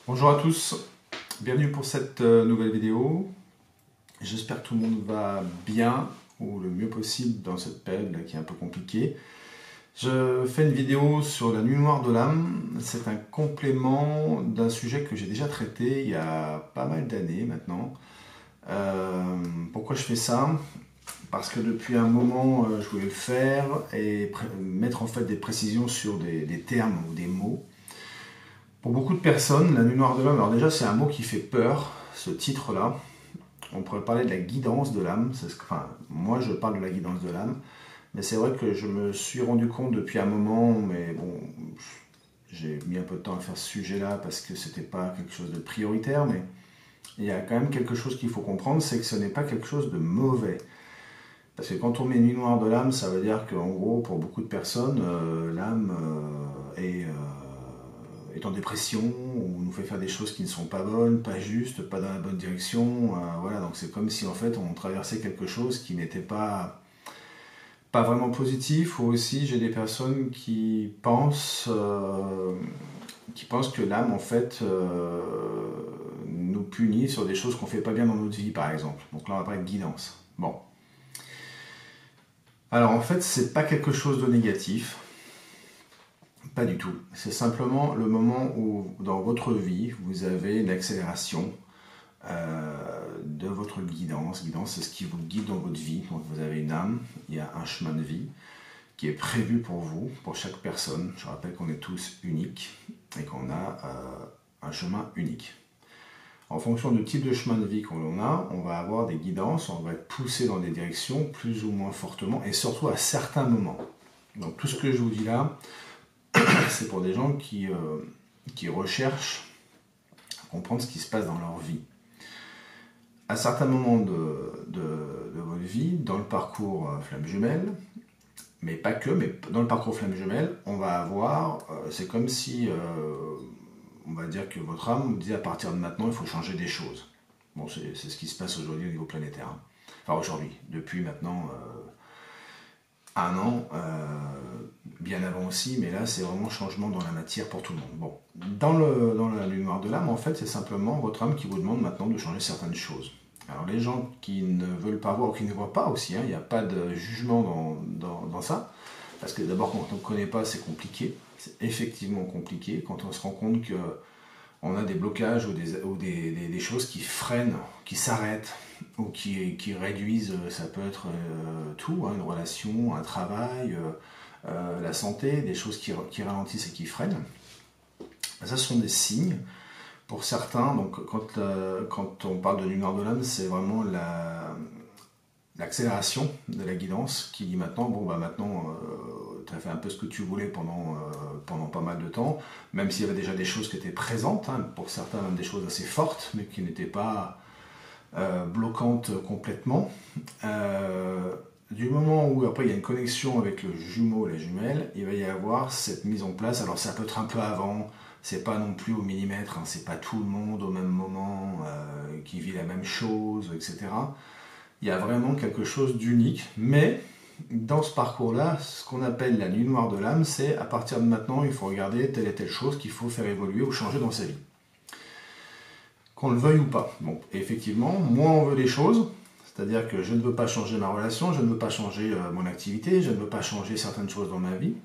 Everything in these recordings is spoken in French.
Bonjour à tous, bienvenue pour cette nouvelle vidéo. J'espère que tout le monde va bien ou le mieux possible dans cette période là, qui est un peu compliquée. Je fais une vidéo sur la nuit noire de l'âme. C'est un complément d'un sujet que j'ai déjà traité il y a pas mal d'années maintenant. Pourquoi je fais ça? Parce que depuis un moment, je voulais le faire et mettre en fait des précisions sur des termes ou des mots. Pour beaucoup de personnes, la nuit noire de l'âme, alors déjà c'est un mot qui fait peur, ce titre-là. On pourrait parler de la guidance de l'âme. Enfin, moi je parle de la guidance de l'âme, mais c'est vrai que je me suis rendu compte depuis un moment, mais bon, j'ai mis un peu de temps à faire ce sujet-là parce que c'était pas quelque chose de prioritaire, mais il y a quand même quelque chose qu'il faut comprendre, c'est que ce n'est pas quelque chose de mauvais. Parce que quand on met nuit noire de l'âme, ça veut dire qu'en gros, pour beaucoup de personnes, l'âme est en dépression, ou nous fait faire des choses qui ne sont pas bonnes, pas justes, pas dans la bonne direction. Voilà, donc c'est comme si en fait on traversait quelque chose qui n'était pas vraiment positif. Ou aussi j'ai des personnes qui pensent que l'âme en fait nous punit sur des choses qu'on fait pas bien dans notre vie par exemple. Donc là on va parler de guidance. Bon. Alors en fait c'est pas quelque chose de négatif. Pas du tout. C'est simplement le moment où, dans votre vie, vous avez une accélération de votre guidance. Guidance, c'est ce qui vous guide dans votre vie. Donc, vous avez une âme, il y a un chemin de vie qui est prévu pour vous, pour chaque personne. Je rappelle qu'on est tous uniques et qu'on a un chemin unique. En fonction du type de chemin de vie qu'on a, on va avoir des guidances, on va être poussé dans des directions plus ou moins fortement et surtout à certains moments. Donc, tout ce que je vous dis là, c'est pour des gens qui recherchent à comprendre ce qui se passe dans leur vie. À certains moments de votre vie, dans le parcours flamme jumelle, mais pas que, mais dans le parcours flamme jumelle, on va avoir, c'est comme si, on va dire que votre âme vous dit à partir de maintenant, il faut changer des choses. Bon, c'est ce qui se passe aujourd'hui au niveau planétaire. Hein. Enfin aujourd'hui, depuis maintenant un an, bien avant aussi, mais là c'est vraiment changement dans la matière pour tout le monde. Bon, dans la lune noire de l'âme, en fait, c'est simplement votre âme qui vous demande maintenant de changer certaines choses. Alors les gens qui ne veulent pas voir ou qui ne voient pas aussi, hein, il n'y a pas de jugement dans ça, parce que d'abord quand on ne connaît pas, c'est compliqué, c'est effectivement compliqué, quand on se rend compte que on a des blocages ou des choses qui freinent, qui s'arrêtent ou qui réduisent, ça peut être tout, hein, une relation, un travail, la santé, des choses qui ralentissent et qui freinent. Ça, ce sont des signes pour certains. Donc, quand on parle de lumière de l'âme, c'est vraiment l'accélération de la guidance qui dit maintenant, bon, bah maintenant, tu as fait un peu ce que tu voulais pendant pas mal de temps, même s'il y avait déjà des choses qui étaient présentes, hein, pour certains, même des choses assez fortes, mais qui n'étaient pas bloquantes complètement. Du moment où après il y a une connexion avec le jumeau, la jumelle, il va y avoir cette mise en place. Alors ça peut être un peu avant, c'est pas non plus au millimètre, hein, c'est pas tout le monde au même moment qui vit la même chose, etc. Il y a vraiment quelque chose d'unique, mais dans ce parcours-là, ce qu'on appelle la nuit noire de l'âme, c'est à partir de maintenant, il faut regarder telle et telle chose qu'il faut faire évoluer ou changer dans sa vie. Qu'on le veuille ou pas. Bon, effectivement, moins on veut les choses, c'est-à-dire que je ne veux pas changer ma relation, je ne veux pas changer mon activité, je ne veux pas changer certaines choses dans ma vie.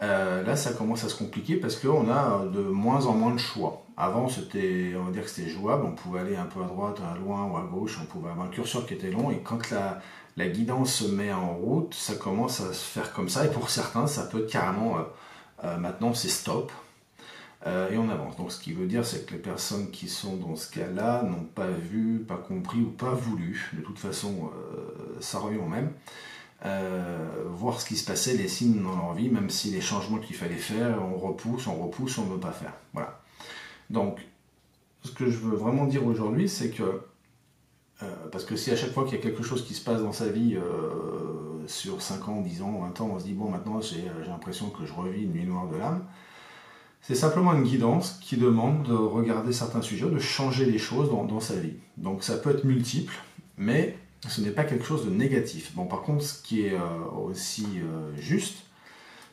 Là, ça commence à se compliquer parce qu'on a de moins en moins de choix. Avant, on va dire que c'était jouable, on pouvait aller un peu à droite, à loin ou à gauche, on pouvait avoir un curseur qui était long, et quand la guidance se met en route, ça commence à se faire comme ça, et pour certains, ça peut être carrément, maintenant c'est stop, et on avance. Donc ce qui veut dire, c'est que les personnes qui sont dans ce cas-là n'ont pas vu, pas compris ou pas voulu, de toute façon, ça revient au même, voir ce qui se passait, les signes dans leur vie, même si les changements qu'il fallait faire, on repousse, on ne veut pas faire. Voilà. Donc, ce que je veux vraiment dire aujourd'hui, c'est que, parce que si à chaque fois qu'il y a quelque chose qui se passe dans sa vie, sur 5 ans, 10 ans, 20 ans, on se dit, bon, maintenant j'ai l'impression que je revis une nuit noire de l'âme, c'est simplement une guidance qui demande de regarder certains sujets, de changer les choses dans sa vie. Donc ça peut être multiple, mais ce n'est pas quelque chose de négatif. Bon, par contre, ce qui est aussi juste,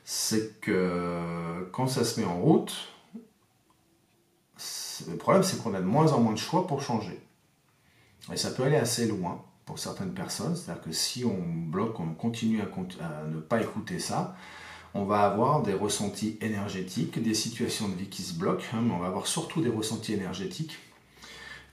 c'est que quand ça se met en route, Le problème, c'est qu'on a de moins en moins de choix pour changer. Et ça peut aller assez loin pour certaines personnes. C'est-à-dire que si on bloque, on continue à ne pas écouter ça, on va avoir des ressentis énergétiques, des situations de vie qui se bloquent, mais on va avoir surtout des ressentis énergétiques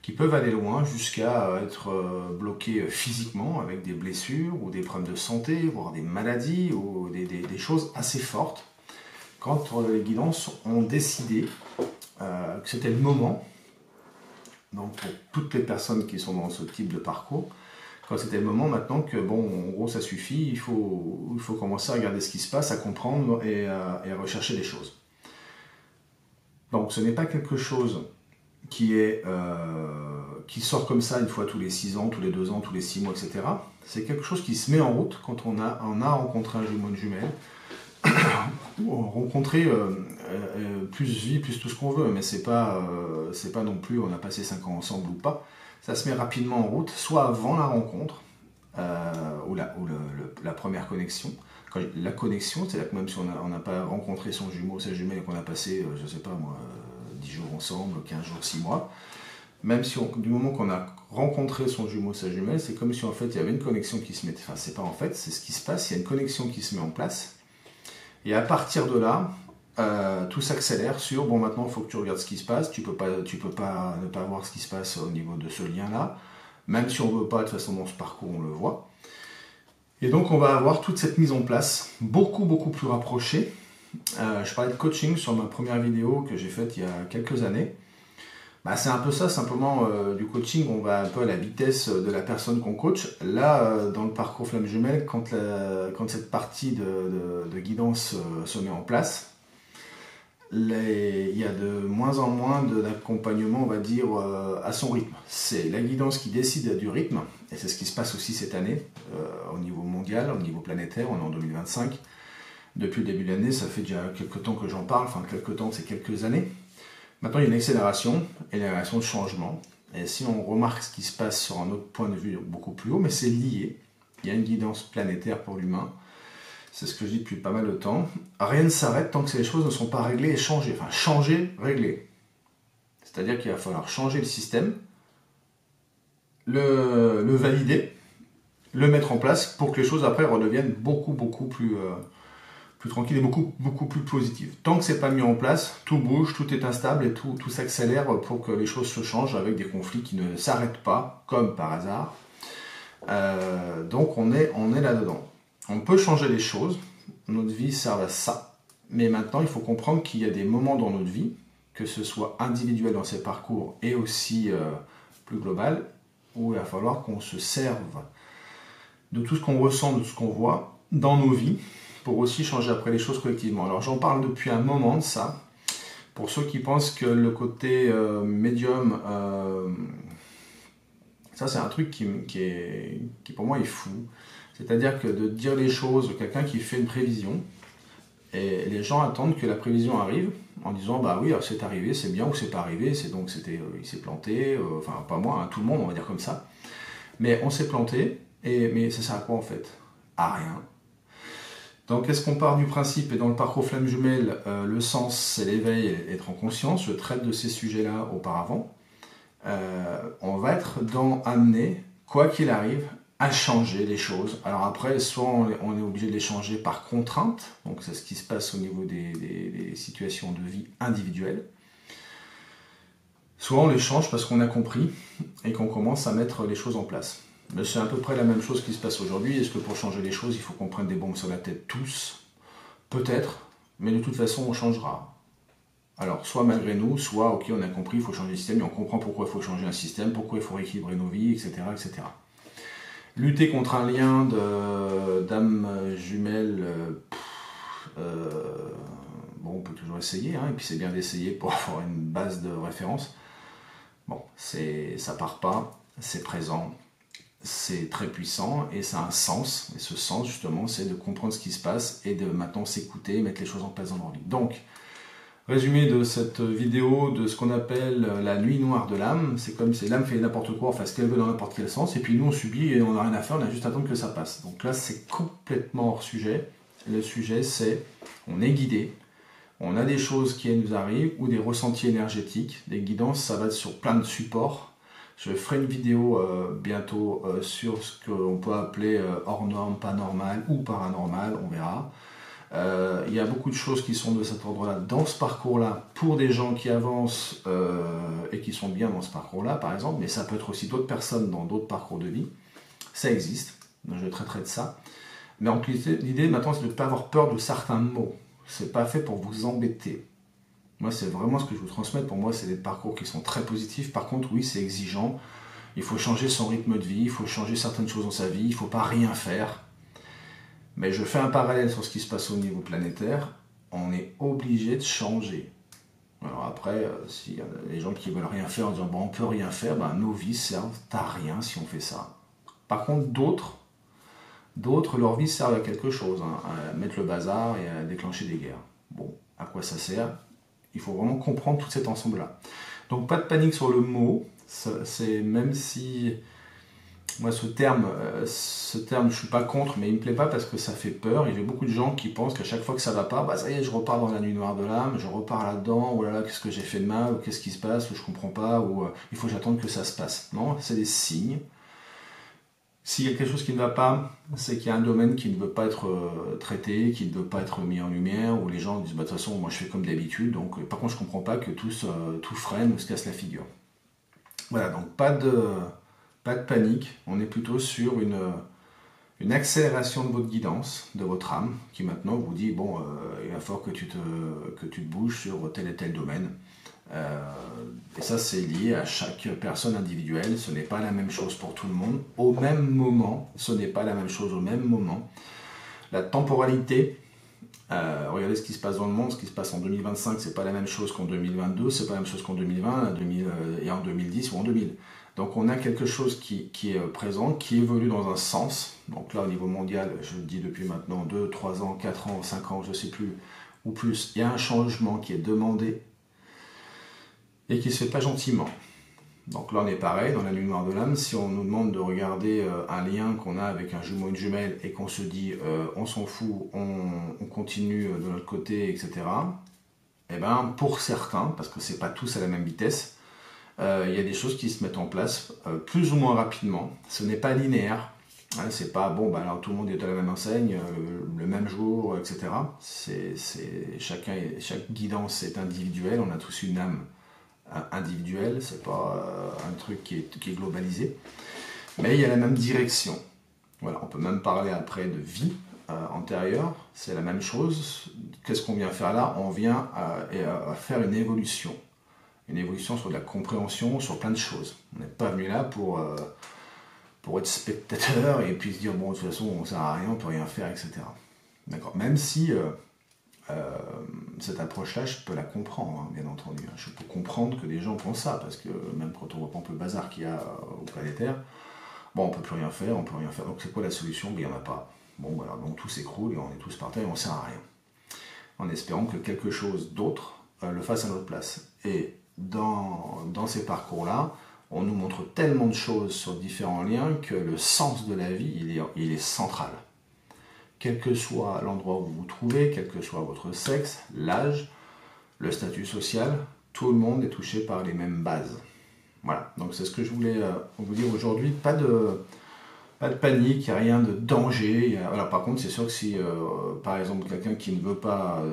qui peuvent aller loin jusqu'à être bloqués physiquement avec des blessures ou des problèmes de santé, voire des maladies ou des choses assez fortes. Quand les guidances ont décidé que c'était le moment, donc pour toutes les personnes qui sont dans ce type de parcours, quand c'était le moment maintenant que, bon, en gros, ça suffit, il faut commencer à regarder ce qui se passe, à comprendre et à rechercher des choses. Donc, ce n'est pas quelque chose qui sort comme ça une fois tous les 6 ans, tous les 2 ans, tous les 6 mois, etc. C'est quelque chose qui se met en route quand on a rencontré un jumeau, une jumelle, ou rencontré plus vie, plus tout ce qu'on veut, mais c'est pas non plus on a passé 5 ans ensemble ou pas. Ça se met rapidement en route, soit avant la rencontre, ou la première connexion. La connexion, c'est-à-dire que même si on n'a pas rencontré son jumeau, sa jumelle, et qu'on a passé, je sais pas moi, 10 jours ensemble, 15 jours, 6 mois, même si du moment qu'on a rencontré son jumeau, sa jumelle, c'est comme si en fait il y avait une connexion qui se met, enfin c'est pas en fait, c'est ce qui se passe, il y a une connexion qui se met en place, et à partir de là, tout s'accélère sur, bon maintenant il faut que tu regardes ce qui se passe, tu peux pas ne pas voir ce qui se passe au niveau de ce lien-là, même si on ne veut pas, de toute façon dans ce parcours on le voit. Et donc on va avoir toute cette mise en place, beaucoup plus rapprochée. Je parlais de coaching sur ma première vidéo que j'ai faite il y a quelques années. Bah, c'est un peu ça, simplement du coaching, on va un peu à la vitesse de la personne qu'on coach. Là, dans le parcours Flamme Jumelle, quand cette partie de guidance se met en place, il y a de moins en moins d'accompagnement, on va dire, à son rythme. C'est la guidance qui décide du rythme, et c'est ce qui se passe aussi cette année, au niveau mondial, au niveau planétaire, on est en 2025. Depuis le début de l'année, ça fait déjà quelques temps que j'en parle, enfin quelques temps, c'est quelques années. Maintenant, il y a une accélération de changement, et si on remarque ce qui se passe sur un autre point de vue beaucoup plus haut, mais c'est lié, il y a une guidance planétaire pour l'humain. C'est ce que je dis depuis pas mal de temps. Rien ne s'arrête tant que les choses ne sont pas réglées et changées. Enfin, changer, régler. C'est-à-dire qu'il va falloir changer le système, le valider, le mettre en place pour que les choses après redeviennent beaucoup plus tranquilles et beaucoup plus positives. Tant que c'est pas mis en place, tout bouge, tout est instable et tout s'accélère pour que les choses se changent avec des conflits qui ne s'arrêtent pas, comme par hasard. Donc on est là-dedans. On peut changer les choses, notre vie sert à ça, mais maintenant il faut comprendre qu'il y a des moments dans notre vie, que ce soit individuel dans ses parcours et aussi plus global, où il va falloir qu'on se serve de tout ce qu'on ressent, de tout ce qu'on voit dans nos vies, pour aussi changer après les choses collectivement. Alors j'en parle depuis un moment de ça, pour ceux qui pensent que le côté médium, ça c'est un truc qui pour moi est fou. C'est-à-dire que de dire les choses, quelqu'un qui fait une prévision, et les gens attendent que la prévision arrive en disant bah oui, c'est arrivé, c'est bien, ou c'est pas arrivé, il s'est planté, enfin pas moi, hein, tout le monde on va dire comme ça. Mais on s'est planté, mais ça sert à quoi en fait? À rien. Donc est-ce qu'on part du principe, et dans le parcours Flamme Jumelle, le sens c'est l'éveil et être en conscience, je traite de ces sujets-là auparavant, on va être amené, quoi qu'il arrive, à changer les choses. Alors après, soit on est obligé de les changer par contrainte, donc c'est ce qui se passe au niveau des situations de vie individuelles, soit on les change parce qu'on a compris et qu'on commence à mettre les choses en place. Mais c'est à peu près la même chose qui se passe aujourd'hui. Est-ce que pour changer les choses, il faut qu'on prenne des bombes sur la tête tous? Peut-être, mais de toute façon, on changera. Alors, soit malgré nous, soit, ok, on a compris, il faut changer le système, et on comprend pourquoi il faut changer un système, pourquoi il faut rééquilibrer nos vies, etc., etc. Lutter contre un lien d'âme jumelle, bon, on peut toujours essayer, hein, et puis c'est bien d'essayer pour avoir une base de référence. Bon, ça part pas, c'est présent, c'est très puissant, et ça a un sens, et ce sens, justement, c'est de comprendre ce qui se passe, et de maintenant s'écouter, mettre les choses en place dans leur vie. Donc, résumé de cette vidéo de ce qu'on appelle la nuit noire de l'âme, c'est comme si l'âme fait n'importe quoi, enfin ce qu'elle veut dans n'importe quel sens, et puis nous on subit et on n'a rien à faire, on a juste à attendre que ça passe. Donc là c'est complètement hors sujet. Le sujet c'est, on est guidé, On a des choses qui nous arrivent ou des ressentis énergétiques. Les guidances, ça va être sur plein de supports. Je ferai une vidéo bientôt sur ce qu'on peut appeler hors norme, pas normal ou paranormal, on verra. Il y a beaucoup de choses qui sont de cet ordre-là dans ce parcours-là pour des gens qui avancent et qui sont bien dans ce parcours-là, par exemple, mais ça peut être aussi d'autres personnes dans d'autres parcours de vie. Ça existe, donc je traiterai de ça. Mais en réalité, l'idée maintenant, c'est de ne pas avoir peur de certains mots. C'est pas fait pour vous embêter. Moi, c'est vraiment ce que je vous transmets. Pour moi, c'est des parcours qui sont très positifs. Par contre, oui, c'est exigeant. Il faut changer son rythme de vie, il faut changer certaines choses dans sa vie, il ne faut pas rien faire. Mais je fais un parallèle sur ce qui se passe au niveau planétaire. On est obligé de changer. Alors après, s'il y a des gens qui ne veulent rien faire en disant bon, on ne peut rien faire, ben, nos vies servent à rien si on fait ça. Par contre, d'autres, leur vie servent à quelque chose, hein, à mettre le bazar et à déclencher des guerres. Bon, à quoi ça sert? Il faut vraiment comprendre tout cet ensemble-là. Donc pas de panique sur le mot, c'est même si moi ce terme je ne suis pas contre, mais il ne me plaît pas parce que ça fait peur. Il y a beaucoup de gens qui pensent qu'à chaque fois que ça ne va pas, bah ça y est, je repars dans la nuit noire de l'âme, je repars là-dedans, ou là là, qu'est-ce que j'ai fait de mal, ou qu'est-ce qui se passe, ou je ne comprends pas, ou il faut que j'attende que ça se passe. Non, c'est des signes. S'il y a quelque chose qui ne va pas, c'est qu'il y a un domaine qui ne veut pas être traité, qui ne veut pas être mis en lumière, où les gens disent bah, de toute façon, moi je fais comme d'habitude, donc par contre je ne comprends pas que tout freine ou se casse la figure. Voilà, donc pas de panique, on est plutôt sur une accélération de votre guidance, de votre âme, qui maintenant vous dit bon, il va falloir que tu te bouges sur tel et tel domaine. Et ça c'est lié à chaque personne individuelle, ce n'est pas la même chose pour tout le monde au même moment, ce n'est pas la même chose au même moment. La temporalité, regardez ce qui se passe dans le monde, ce qui se passe en 2025 c'est pas la même chose qu'en 2022, c'est pas la même chose qu'en 2020 et en 2010 ou en 2000. Donc on a quelque chose qui est présent, qui évolue dans un sens. Donc là au niveau mondial, je le dis depuis maintenant 2, 3 ans, 4 ans, 5 ans, je ne sais plus, ou plus, il y a un changement qui est demandé et qui ne se fait pas gentiment. Donc là on est pareil, dans la nuit noire de l'âme, si on nous demande de regarder un lien qu'on a avec un jumeau, une jumelle, et qu'on se dit on s'en fout, on continue de notre côté, etc. Et bien pour certains, parce que c'est pas tous à la même vitesse, il y a des choses qui se mettent en place plus ou moins rapidement. Ce n'est pas linéaire. Hein, c'est pas bon, bah alors tout le monde est à la même enseigne, le même jour, etc. Chaque guidance est individuelle, on a tous une âme individuelle, c'est pas un truc qui est globalisé, mais il y a la même direction. Voilà, on peut même parler après de vie antérieure, c'est la même chose. Qu'est-ce qu'on vient faire là? On vient à faire une évolution sur de la compréhension, sur plein de choses. On n'est pas venu là pour être spectateur et puis se dire bon de toute façon on sert à rien, on peut rien faire, etc. D'accord. Même si cette approche-là, je peux la comprendre, hein, bien entendu. Je peux comprendre que des gens pensent ça, parce que même quand on voit un peu le bazar qu'il y a au planétaire, bon, on peut plus rien faire, on peut rien faire. Donc c'est quoi la solution? Il n'y en a pas. Bon, voilà, donc tout s'écroule et on est tous par terre et on ne sert à rien. En espérant que quelque chose d'autre le fasse à notre place. Et dans ces parcours-là, on nous montre tellement de choses sur différents liens que le sens de la vie, il est central. Quel que soit l'endroit où vous vous trouvez, quel que soit votre sexe, l'âge, le statut social, tout le monde est touché par les mêmes bases. Voilà, donc c'est ce que je voulais vous dire aujourd'hui. Pas de panique, il n'y a rien de danger. Alors, par contre, c'est sûr que si, par exemple, quelqu'un qui ne veut pas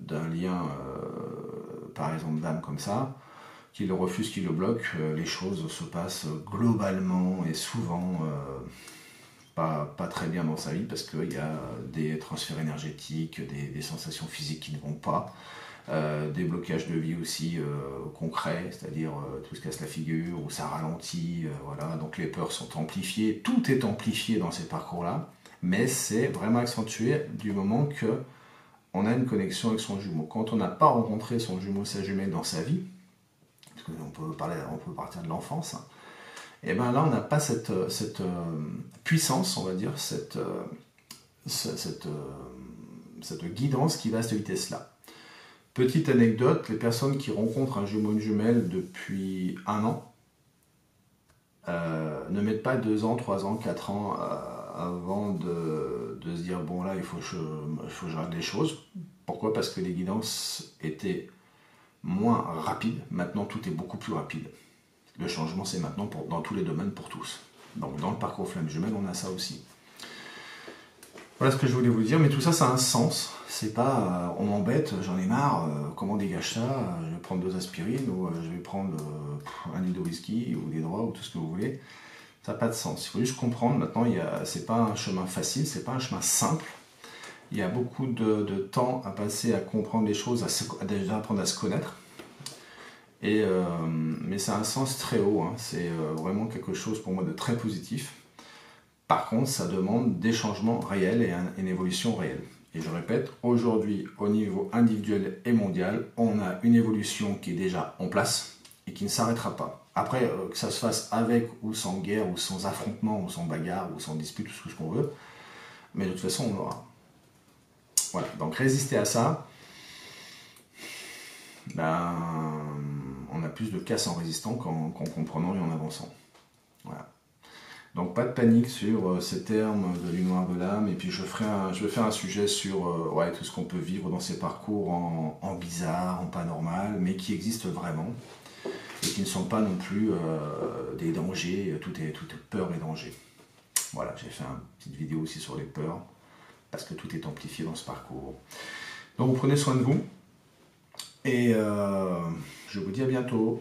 d'un lien, par exemple, d'âme comme ça, qui le refuse, qui le bloque, les choses se passent globalement et souvent pas très bien dans sa vie parce qu'il y a des transferts énergétiques, des sensations physiques qui ne vont pas, des blocages de vie aussi concrets, c'est-à-dire tout se casse la figure ou ça ralentit, voilà. Donc les peurs sont amplifiées, tout est amplifié dans ces parcours-là, mais c'est vraiment accentué du moment que on a une connexion avec son jumeau. Quand on n'a pas rencontré son jumeau, sa jumelle dans sa vie, parce qu'on peut partir de l'enfance, hein, et bien là on n'a pas cette puissance, on va dire, cette guidance qui va à cette vitesse-là. Petite anecdote, les personnes qui rencontrent un jumeau, une jumelle depuis 1 an ne mettent pas 2 ans, 3 ans, 4 ans avant de se dire bon là il faut que je règle les choses. Pourquoi? Parce que les guidances étaient moins rapides. Maintenant, tout est beaucoup plus rapide. Le changement, c'est maintenant dans tous les domaines pour tous. Donc, dans le parcours Flamme Jumelle, on a ça aussi. Voilà ce que je voulais vous dire, mais tout ça, ça a un sens. C'est pas on m'embête, j'en ai marre, comment on dégage ça? Je vais prendre 2 aspirines ou je vais prendre un litre de whisky ou des droits ou tout ce que vous voulez. Ça n'a pas de sens. Il faut juste comprendre maintenant, c'est pas un chemin facile, c'est pas un chemin simple. Il y a beaucoup de temps à passer à comprendre les choses, à déjà apprendre à se connaître. Mais ça a un sens très haut, hein. C'est vraiment quelque chose pour moi de très positif. Par contre, ça demande des changements réels et une évolution réelle. Et je répète, aujourd'hui, au niveau individuel et mondial, on a une évolution qui est déjà en place et qui ne s'arrêtera pas. Après, que ça se fasse avec ou sans guerre, ou sans affrontement, ou sans bagarre, ou sans dispute, tout ce qu'on veut, mais de toute façon, on l'aura. Voilà, donc résister à ça, ben, on a plus de casse en résistant qu'en comprenant et en avançant. Voilà. Donc pas de panique sur ces termes de l'univers de l'âme, et puis je vais faire un sujet sur tout ce qu'on peut vivre dans ces parcours en bizarre, en pas normal, mais qui existent vraiment, et qui ne sont pas non plus des dangers, tout est peur et danger. Voilà, j'ai fait une petite vidéo aussi sur les peurs, parce que tout est amplifié dans ce parcours. Donc vous prenez soin de vous, et je vous dis à bientôt.